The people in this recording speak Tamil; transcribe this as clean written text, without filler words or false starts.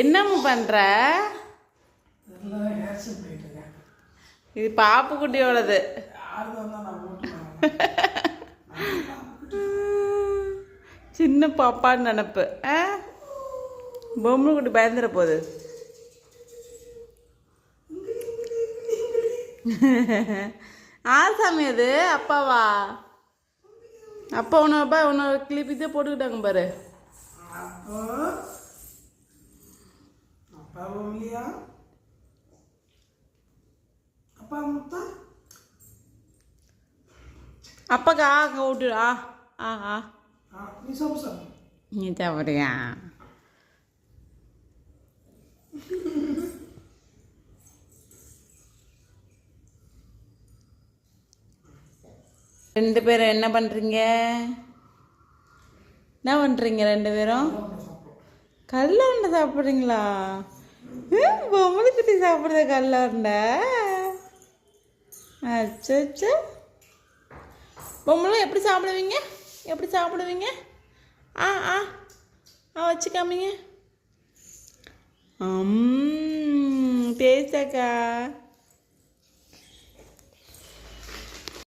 என்னம்மா பண்ற? இது பாப்பு குட்டியோடது. சின்ன பாப்பான்னு நினப்பு. பொம்மை குட்டி பயந்துட போகுது. ஆசாமி அது அப்பாவா? அப்பா உன்னோட கிளிப்பித்தே போட்டுக்கிட்டாங்க பாரு. அப்பாக்கா அங்கே விட்டு நீ சாப்பிட்றியா? ரெண்டு பேரும் என்ன பண்ணுறீங்க? என்ன பண்ணுறீங்க ரெண்டு பேரும்? கடல உருண்டை சாப்பிட்றீங்களா? பொம்மலை குட்டி சாப்பிட்றது கடல உருண்டை. அச்சோ, பொம்மலும் எப்படி சாப்பிடுவீங்க? எப்படி சாப்பிடுவீங்க? வச்சுக்காமீங்க. டேஸ்டாக்கா?